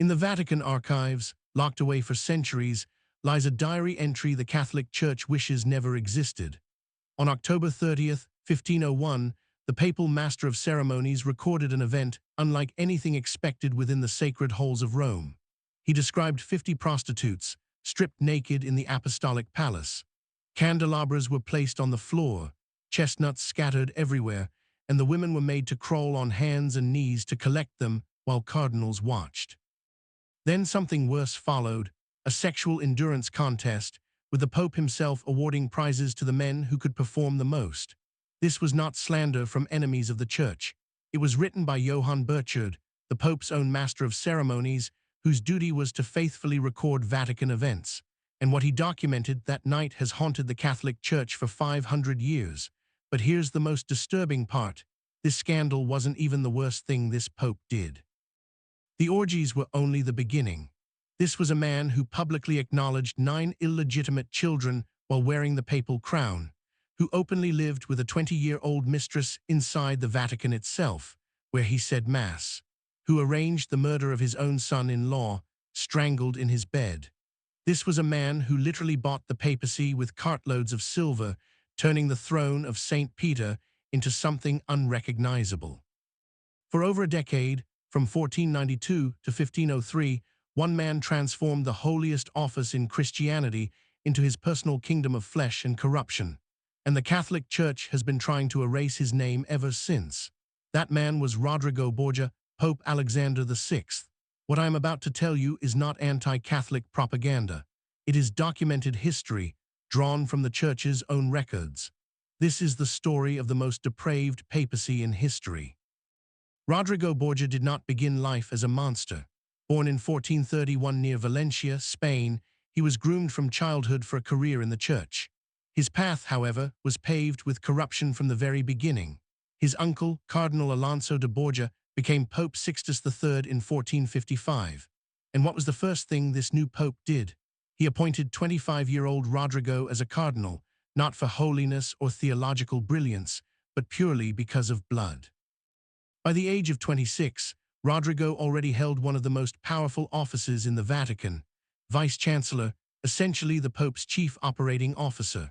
In the Vatican archives, locked away for centuries, lies a diary entry the Catholic Church wishes never existed. On October 30th, 1501, the papal master of ceremonies recorded an event unlike anything expected within the sacred halls of Rome. He described 50 prostitutes, stripped naked in the apostolic palace. Candelabras were placed on the floor, chestnuts scattered everywhere, and the women were made to crawl on hands and knees to collect them while cardinals watched. Then something worse followed, a sexual endurance contest, with the Pope himself awarding prizes to the men who could perform the most. This was not slander from enemies of the Church. It was written by Johann Burchard, the Pope's own master of ceremonies, whose duty was to faithfully record Vatican events. And what he documented that night has haunted the Catholic Church for 500 years. But here's the most disturbing part. This scandal wasn't even the worst thing this Pope did. The orgies were only the beginning. This was a man who publicly acknowledged 9 illegitimate children while wearing the papal crown, who openly lived with a 20-year-old mistress inside the Vatican itself, where he said Mass, who arranged the murder of his own son-in-law, strangled in his bed. This was a man who literally bought the papacy with cartloads of silver, turning the throne of St. Peter into something unrecognizable. For over a decade, from 1492 to 1503, one man transformed the holiest office in Christianity into his personal kingdom of flesh and corruption, and the Catholic Church has been trying to erase his name ever since. That man was Rodrigo Borgia, Pope Alexander VI. What I am about to tell you is not anti-Catholic propaganda. It is documented history, drawn from the Church's own records. This is the story of the most depraved papacy in history. Rodrigo Borgia did not begin life as a monster. Born in 1431 near Valencia, Spain, he was groomed from childhood for a career in the Church. His path, however, was paved with corruption from the very beginning. His uncle, Cardinal Alonso de Borgia, became Pope Sixtus III in 1455. And what was the first thing this new pope did? He appointed 25-year-old Rodrigo as a cardinal, not for holiness or theological brilliance, but purely because of blood. By the age of 26, Rodrigo already held one of the most powerful offices in the Vatican, Vice-Chancellor, essentially the Pope's chief operating officer.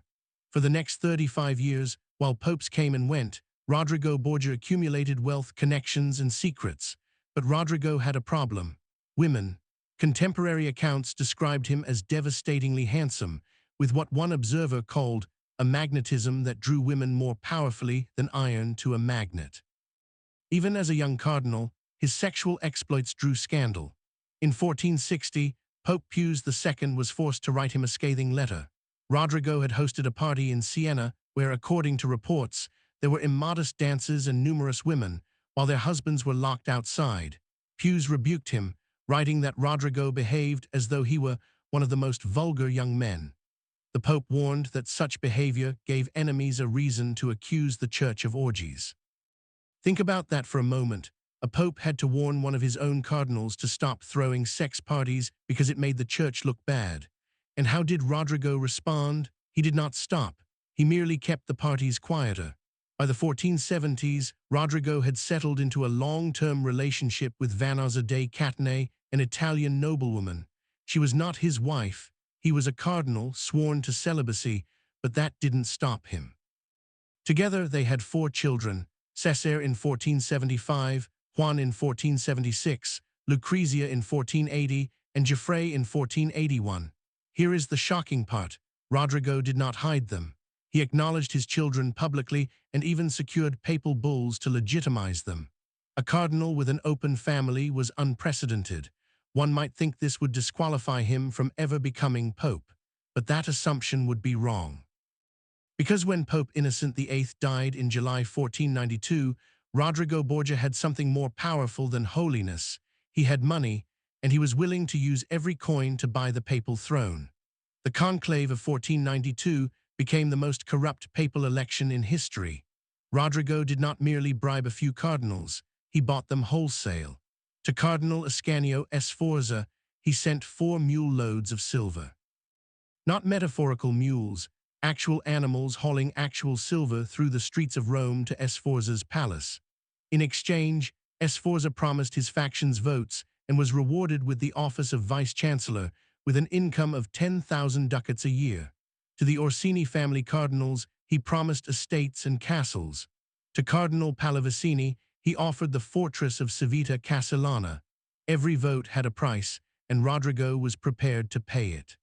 For the next 35 years, while popes came and went, Rodrigo Borgia accumulated wealth, connections, and secrets. But Rodrigo had a problem: women. Contemporary accounts described him as devastatingly handsome, with what one observer called a magnetism that drew women more powerfully than iron to a magnet. Even as a young cardinal, his sexual exploits drew scandal. In 1460, Pope Pius II was forced to write him a scathing letter. Rodrigo had hosted a party in Siena where, according to reports, there were immodest dances and numerous women, while their husbands were locked outside. Pius rebuked him, writing that Rodrigo behaved as though he were one of the most vulgar young men. The Pope warned that such behavior gave enemies a reason to accuse the Church of orgies. Think about that for a moment. A pope had to warn one of his own cardinals to stop throwing sex parties because it made the Church look bad. And how did Rodrigo respond? He did not stop. He merely kept the parties quieter. By the 1470s, Rodrigo had settled into a long-term relationship with Vanozza de Catane, an Italian noblewoman. She was not his wife. He was a cardinal sworn to celibacy, but that didn't stop him. Together they had 4 children: Cesare in 1475, Juan in 1476, Lucrezia in 1480, and Geoffrey in 1481. Here is the shocking part: Rodrigo did not hide them. He acknowledged his children publicly and even secured papal bulls to legitimize them. A cardinal with an open family was unprecedented. One might think this would disqualify him from ever becoming pope, but that assumption would be wrong. Because when Pope Innocent VIII died in July 1492, Rodrigo Borgia had something more powerful than holiness. He had money, and he was willing to use every coin to buy the papal throne. The conclave of 1492 became the most corrupt papal election in history. Rodrigo did not merely bribe a few cardinals, he bought them wholesale. To Cardinal Ascanio Sforza, he sent 4 mule loads of silver. Not metaphorical mules, actual animals hauling actual silver through the streets of Rome to Sforza's palace. In exchange, Sforza promised his faction's votes and was rewarded with the office of vice-chancellor with an income of 10,000 ducats a year. To the Orsini family cardinals, he promised estates and castles. To Cardinal Pallavicini, he offered the fortress of Civita Castellana. Every vote had a price, and Rodrigo was prepared to pay it.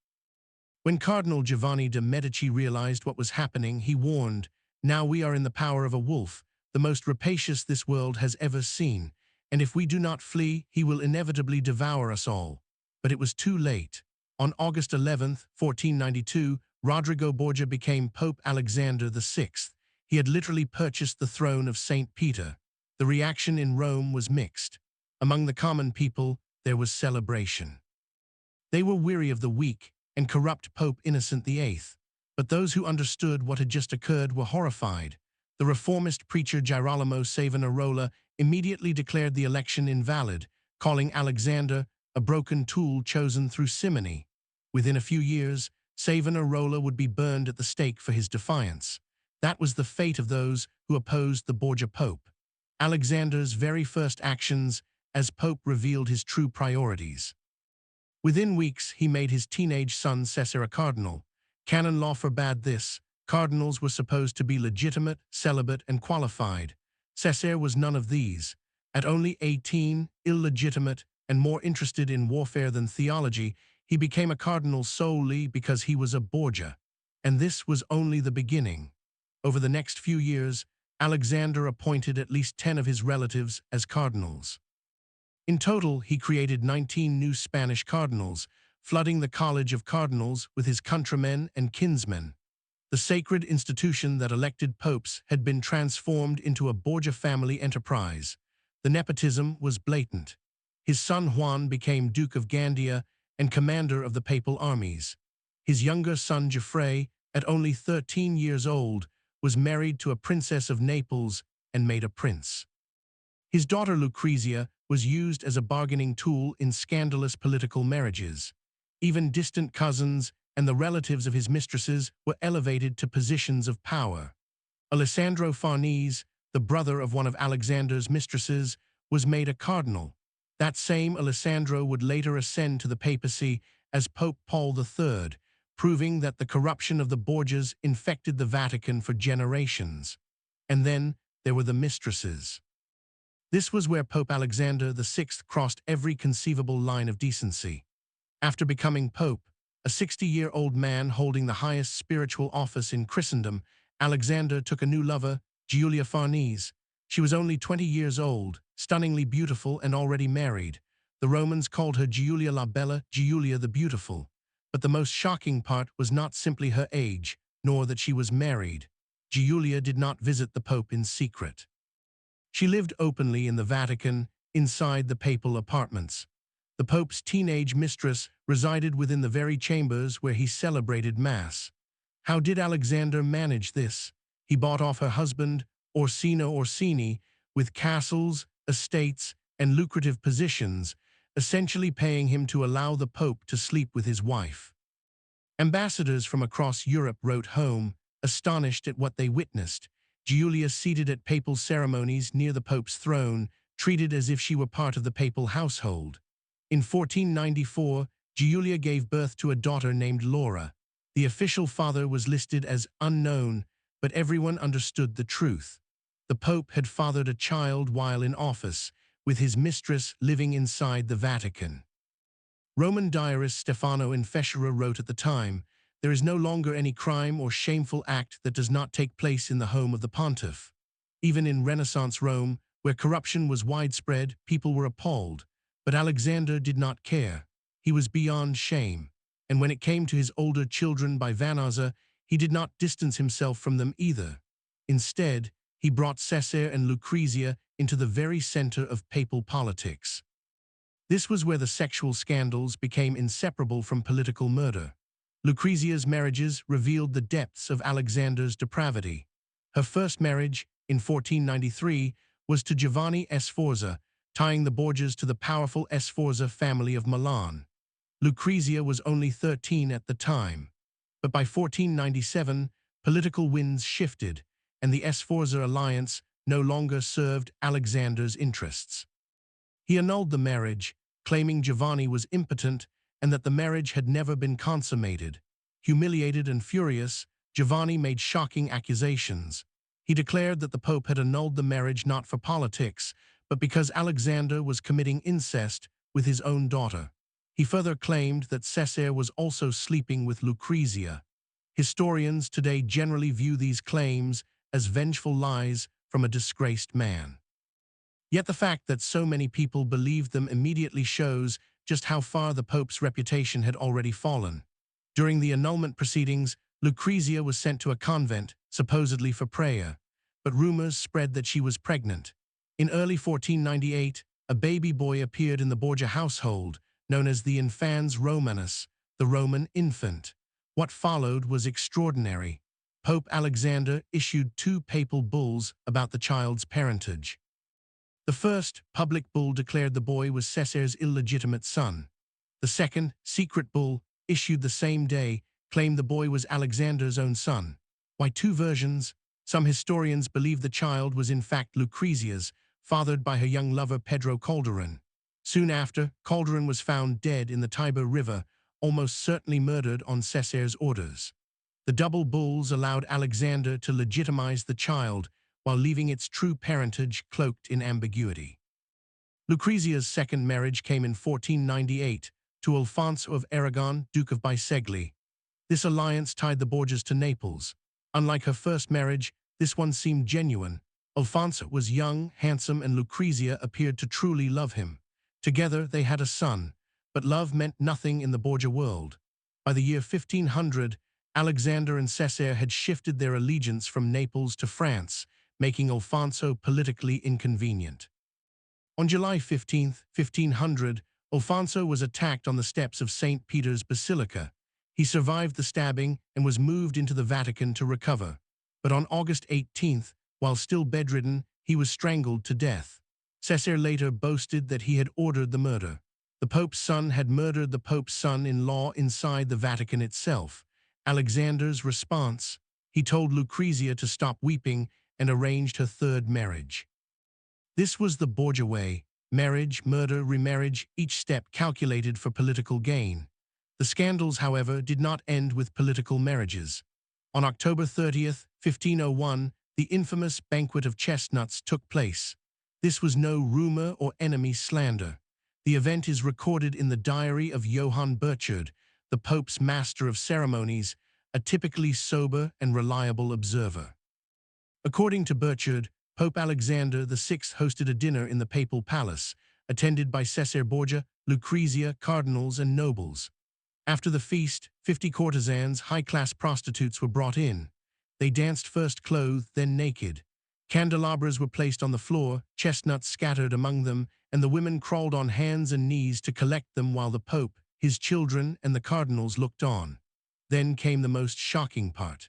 When Cardinal Giovanni de' Medici realized what was happening, he warned, "Now we are in the power of a wolf, the most rapacious this world has ever seen, and if we do not flee, he will inevitably devour us all." But it was too late. On August 11, 1492, Rodrigo Borgia became Pope Alexander VI. He had literally purchased the throne of St. Peter. The reaction in Rome was mixed. Among the common people, there was celebration. They were weary of the weak and corrupt Pope Innocent VIII, but those who understood what had just occurred were horrified. The reformist preacher Girolamo Savonarola immediately declared the election invalid, calling Alexander a broken tool chosen through simony. Within a few years, Savonarola would be burned at the stake for his defiance. That was the fate of those who opposed the Borgia Pope. Alexander's very first actions as Pope revealed his true priorities. Within weeks, he made his teenage son Cesare a cardinal. Canon law forbade this. Cardinals were supposed to be legitimate, celibate, and qualified. Cesare was none of these. At only 18, illegitimate, and more interested in warfare than theology, he became a cardinal solely because he was a Borgia. And this was only the beginning. Over the next few years, Alexander appointed at least 10 of his relatives as cardinals. In total, he created 19 new Spanish cardinals, flooding the College of Cardinals with his countrymen and kinsmen. The sacred institution that elected popes had been transformed into a Borgia family enterprise. The nepotism was blatant. His son Juan became Duke of Gandia and commander of the papal armies. His younger son Geoffrey, at only 13 years old, was married to a princess of Naples and made a prince. His daughter Lucrezia was used as a bargaining tool in scandalous political marriages. Even distant cousins and the relatives of his mistresses were elevated to positions of power. Alessandro Farnese, the brother of one of Alexander's mistresses, was made a cardinal. That same Alessandro would later ascend to the papacy as Pope Paul III, proving that the corruption of the Borgias infected the Vatican for generations. And then there were the mistresses. This was where Pope Alexander VI crossed every conceivable line of decency. After becoming pope, a 60-year-old man holding the highest spiritual office in Christendom, Alexander took a new lover, Giulia Farnese. She was only 20 years old, stunningly beautiful and already married. The Romans called her Giulia la Bella, Giulia the Beautiful. But the most shocking part was not simply her age, nor that she was married. Giulia did not visit the Pope in secret. She lived openly in the Vatican, inside the papal apartments. The Pope's teenage mistress resided within the very chambers where he celebrated Mass. How did Alexander manage this? He bought off her husband, Orsino Orsini, with castles, estates, and lucrative positions, essentially paying him to allow the Pope to sleep with his wife. Ambassadors from across Europe wrote home, astonished at what they witnessed. Giulia, seated at papal ceremonies near the Pope's throne, treated as if she were part of the papal household. In 1494, Giulia gave birth to a daughter named Laura. The official father was listed as unknown, but everyone understood the truth. The Pope had fathered a child while in office, with his mistress living inside the Vatican. Roman diarist Stefano in Fescera wrote at the time, "There is no longer any crime or shameful act that does not take place in the home of the pontiff." Even in Renaissance Rome, where corruption was widespread, people were appalled. But Alexander did not care. He was beyond shame. And when it came to his older children by Vannazza, he did not distance himself from them either. Instead, he brought Cesare and Lucrezia into the very center of papal politics. This was where the sexual scandals became inseparable from political murder. Lucrezia's marriages revealed the depths of Alexander's depravity. Her first marriage, in 1493, was to Giovanni Sforza, tying the Borgias to the powerful Sforza family of Milan. Lucrezia was only 13 at the time. But by 1497, political winds shifted, and the Sforza alliance no longer served Alexander's interests. He annulled the marriage, claiming Giovanni was impotent and that the marriage had never been consummated. Humiliated and furious, Giovanni made shocking accusations. He declared that the Pope had annulled the marriage not for politics, but because Alexander was committing incest with his own daughter. He further claimed that Cesare was also sleeping with Lucrezia. Historians today generally view these claims as vengeful lies from a disgraced man. Yet the fact that so many people believed them immediately shows just how far the Pope's reputation had already fallen. During the annulment proceedings, Lucrezia was sent to a convent, supposedly for prayer, but rumors spread that she was pregnant. In early 1498, a baby boy appeared in the Borgia household, known as the Infans Romanus, the Roman infant. What followed was extraordinary. Pope Alexander issued 2 papal bulls about the child's parentage. The first, public bull, declared the boy was Cesare's illegitimate son. The second, secret bull, issued the same day, claimed the boy was Alexander's own son. Why 2 versions? Some historians believe the child was in fact Lucrezia's, fathered by her young lover Pedro Calderon. Soon after, Calderon was found dead in the Tiber River, almost certainly murdered on Cesare's orders. The double bulls allowed Alexander to legitimize the child while leaving its true parentage cloaked in ambiguity. Lucrezia's second marriage came in 1498 to Alfonso of Aragon, Duke of Bisegli. This alliance tied the Borgias to Naples. Unlike her first marriage, this one seemed genuine. Alfonso was young, handsome, and Lucrezia appeared to truly love him. Together they had a son, but love meant nothing in the Borgia world. By the year 1500, Alexander and Cesare had shifted their allegiance from Naples to France, making Alfonso politically inconvenient. On July 15, 1500, Alfonso was attacked on the steps of St. Peter's Basilica. He survived the stabbing and was moved into the Vatican to recover. But on August 18, while still bedridden, he was strangled to death. Cesare later boasted that he had ordered the murder. The Pope's son had murdered the Pope's son-in-law inside the Vatican itself. Alexander's response: he told Lucrezia to stop weeping and arranged her third marriage. This was the Borgia way: marriage, murder, remarriage, each step calculated for political gain. The scandals, however, did not end with political marriages. On October 30, 1501, the infamous Banquet of Chestnuts took place. This was no rumor or enemy slander. The event is recorded in the diary of Johann Burchard, the Pope's master of ceremonies, a typically sober and reliable observer. According to Burchard, Pope Alexander VI hosted a dinner in the papal palace, attended by Cesare Borgia, Lucrezia, cardinals, and nobles. After the feast, 50 courtesans, high-class prostitutes, were brought in. They danced first clothed, then naked. Candelabras were placed on the floor, chestnuts scattered among them, and the women crawled on hands and knees to collect them while the Pope, his children, and the cardinals looked on. Then came the most shocking part.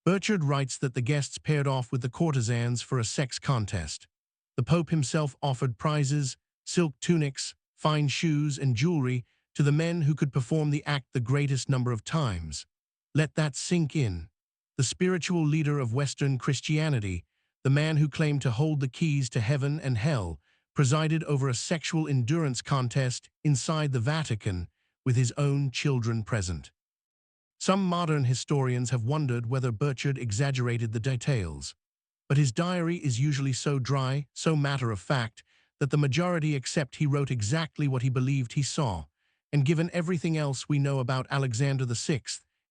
Burchard writes that the guests paired off with the courtesans for a sex contest. The Pope himself offered prizes, silk tunics, fine shoes, and jewelry to the men who could perform the act the greatest number of times. Let that sink in. The spiritual leader of Western Christianity, the man who claimed to hold the keys to heaven and hell, presided over a sexual endurance contest inside the Vatican with his own children present. Some modern historians have wondered whether Burchard exaggerated the details, but his diary is usually so dry, so matter-of-fact, that the majority accept he wrote exactly what he believed he saw. And given everything else we know about Alexander VI,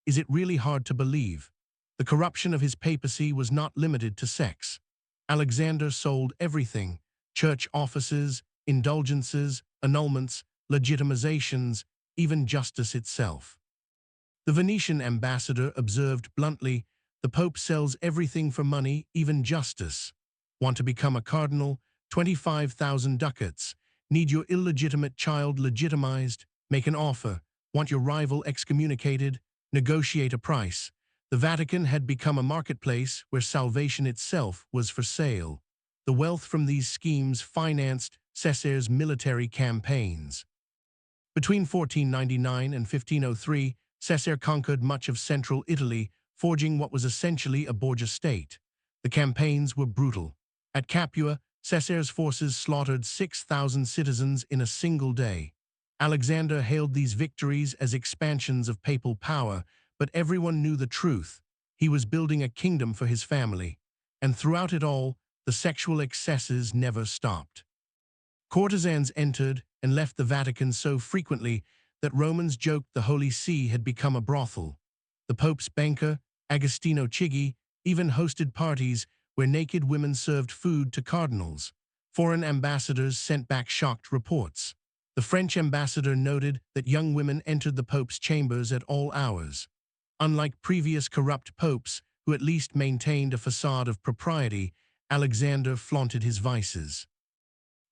is it really hard to believe? The corruption of his papacy was not limited to sex. Alexander sold everything: church offices, indulgences, annulments, legitimizations, even justice itself. The Venetian ambassador observed bluntly, "The Pope sells everything for money, even justice. Want to become a cardinal? 25,000 ducats. Need your illegitimate child legitimized? Make an offer. Want your rival excommunicated? Negotiate a price." The Vatican had become a marketplace where salvation itself was for sale. The wealth from these schemes financed Cesare's military campaigns. Between 1499 and 1503, Cesare conquered much of central Italy, forging what was essentially a Borgia state. The campaigns were brutal. At Capua, Caesar's forces slaughtered 6,000 citizens in a single day. Alexander hailed these victories as expansions of papal power, but everyone knew the truth. He was building a kingdom for his family, and throughout it all, the sexual excesses never stopped. Courtesans entered and left the Vatican so frequently that Romans joked the Holy See had become a brothel. The Pope's banker, Agostino Chigi, even hosted parties where naked women served food to cardinals. Foreign ambassadors sent back shocked reports. The French ambassador noted that young women entered the Pope's chambers at all hours. Unlike previous corrupt popes, who at least maintained a facade of propriety, Alexander flaunted his vices.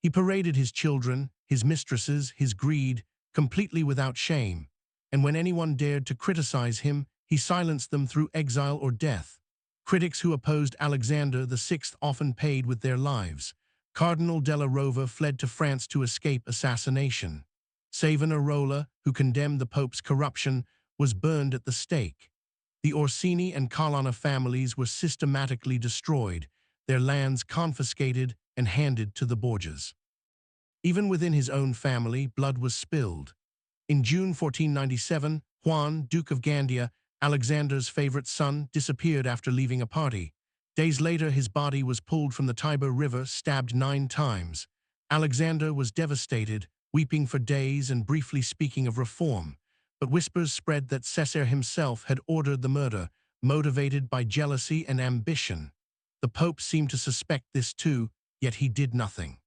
He paraded his children, his mistresses, his greed, completely without shame, and when anyone dared to criticize him, he silenced them through exile or death. Critics who opposed Alexander VI often paid with their lives. Cardinal della Rova fled to France to escape assassination. Savonarola, who condemned the Pope's corruption, was burned at the stake. The Orsini and Colonna families were systematically destroyed, their lands confiscated and handed to the Borgias. Even within his own family, blood was spilled. In June 1497, Juan, Duke of Gandia, Alexander's favorite son, disappeared after leaving a party. Days later, his body was pulled from the Tiber River, stabbed 9 times. Alexander was devastated, weeping for days and briefly speaking of reform. But whispers spread that Caesar himself had ordered the murder, motivated by jealousy and ambition. The Pope seemed to suspect this too, yet he did nothing.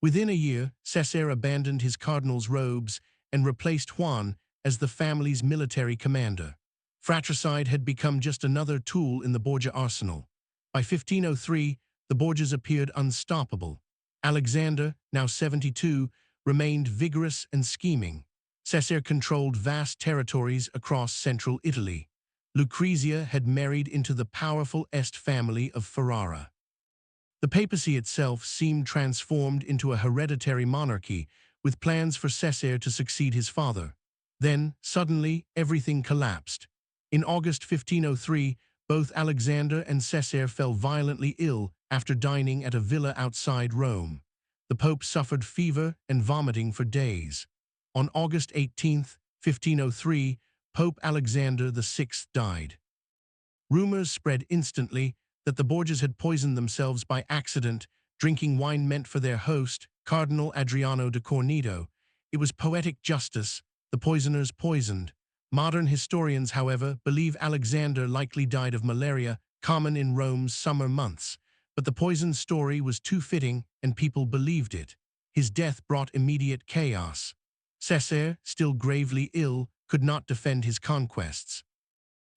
Within a year, Caesar abandoned his cardinal's robes and replaced Juan as the family's military commander. Fratricide had become just another tool in the Borgia arsenal. By 1503, the Borgias appeared unstoppable. Alexander, now 72, remained vigorous and scheming. Caesar controlled vast territories across central Italy. Lucrezia had married into the powerful Este family of Ferrara. The papacy itself seemed transformed into a hereditary monarchy, with plans for Caesar to succeed his father. Then, suddenly, everything collapsed. In August 1503, both Alexander and Caesar fell violently ill after dining at a villa outside Rome. The Pope suffered fever and vomiting for days. On August 18, 1503, Pope Alexander VI died. Rumors spread instantly that the Borgias had poisoned themselves by accident, drinking wine meant for their host, Cardinal Adriano de Corneto. It was poetic justice, the poisoners poisoned. Modern historians, however, believe Alexander likely died of malaria, common in Rome's summer months. But the poison story was too fitting, and people believed it. His death brought immediate chaos. Caesar, still gravely ill, could not defend his conquests.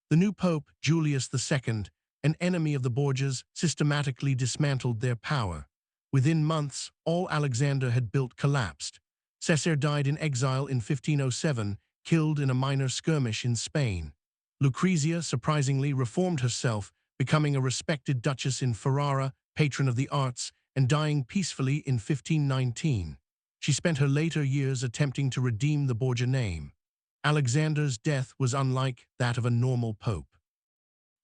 The new pope, Julius II, an enemy of the Borgias, systematically dismantled their power. Within months, all Alexander had built collapsed. Caesar died in exile in 1507, killed in a minor skirmish in Spain. Lucrezia surprisingly reformed herself, becoming a respected duchess in Ferrara, patron of the arts, and dying peacefully in 1519. She spent her later years attempting to redeem the Borgia name. Alexander's death was unlike that of a normal pope.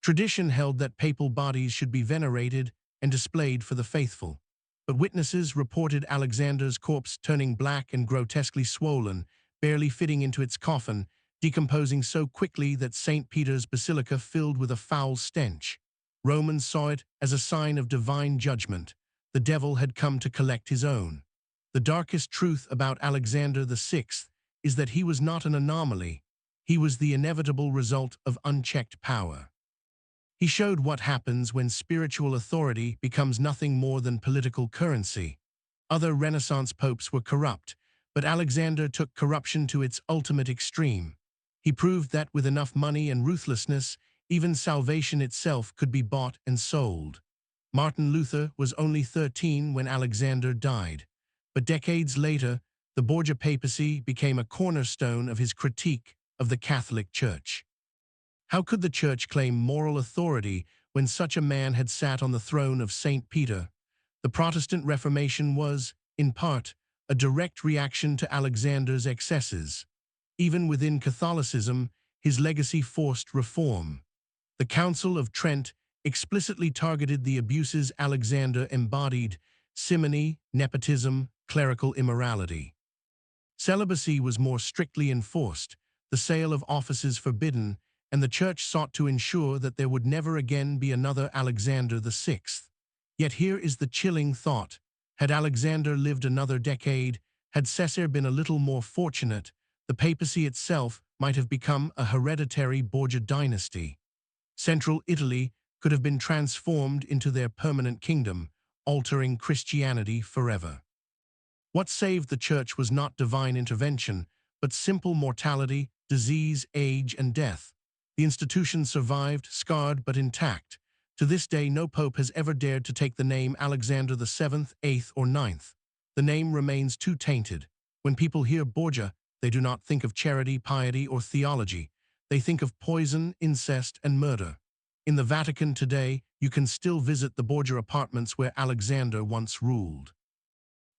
Tradition held that papal bodies should be venerated and displayed for the faithful. But witnesses reported Alexander's corpse turning black and grotesquely swollen, barely fitting into its coffin, decomposing so quickly that St. Peter's Basilica filled with a foul stench. Romans saw it as a sign of divine judgment. The devil had come to collect his own. The darkest truth about Alexander VI is that he was not an anomaly. He was the inevitable result of unchecked power. He showed what happens when spiritual authority becomes nothing more than political currency. Other Renaissance popes were corrupt, but Alexander took corruption to its ultimate extreme. He proved that with enough money and ruthlessness, even salvation itself could be bought and sold. Martin Luther was only 13 when Alexander died, but decades later, the Borgia papacy became a cornerstone of his critique of the Catholic Church. How could the Church claim moral authority when such a man had sat on the throne of St. Peter? The Protestant Reformation was, in part, a direct reaction to Alexander's excesses. Even within Catholicism, his legacy forced reform. The Council of Trent explicitly targeted the abuses Alexander embodied, simony, nepotism, clerical immorality. Celibacy was more strictly enforced, the sale of offices forbidden, and the church sought to ensure that there would never again be another Alexander VI. Yet here is the chilling thought. Had Alexander lived another decade, had Caesar been a little more fortunate, the papacy itself might have become a hereditary Borgia dynasty. Central Italy could have been transformed into their permanent kingdom, altering Christianity forever. What saved the church was not divine intervention, but simple mortality, disease, age, and death. The institution survived, scarred but intact. To this day, no pope has ever dared to take the name Alexander VII, VIII, or IX. The name remains too tainted. When people hear Borgia, they do not think of charity, piety, or theology. They think of poison, incest, and murder. In the Vatican today, you can still visit the Borgia apartments where Alexander once ruled.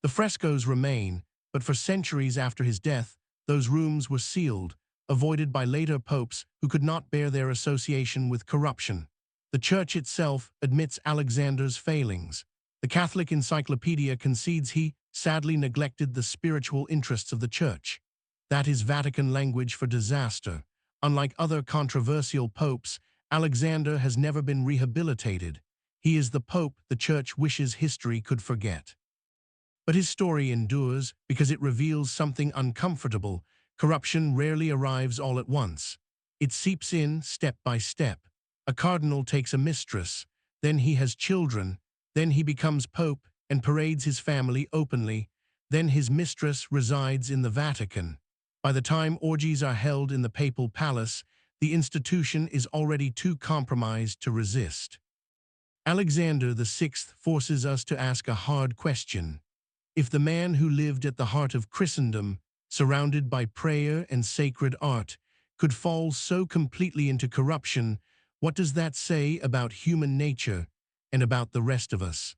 The frescoes remain, but for centuries after his death, those rooms were sealed, avoided by later popes who could not bear their association with corruption. The Church itself admits Alexander's failings. The Catholic Encyclopedia concedes he sadly neglected the spiritual interests of the Church. That is Vatican language for disaster. Unlike other controversial popes, Alexander has never been rehabilitated. He is the pope the Church wishes history could forget. But his story endures because it reveals something uncomfortable. Corruption rarely arrives all at once. It seeps in step by step. A cardinal takes a mistress, then he has children, then he becomes pope and parades his family openly, then his mistress resides in the Vatican. By the time orgies are held in the papal palace, the institution is already too compromised to resist. Alexander VI forces us to ask a hard question. If the man who lived at the heart of Christendom, surrounded by prayer and sacred art, could fall so completely into corruption, what does that say about human nature and about the rest of us?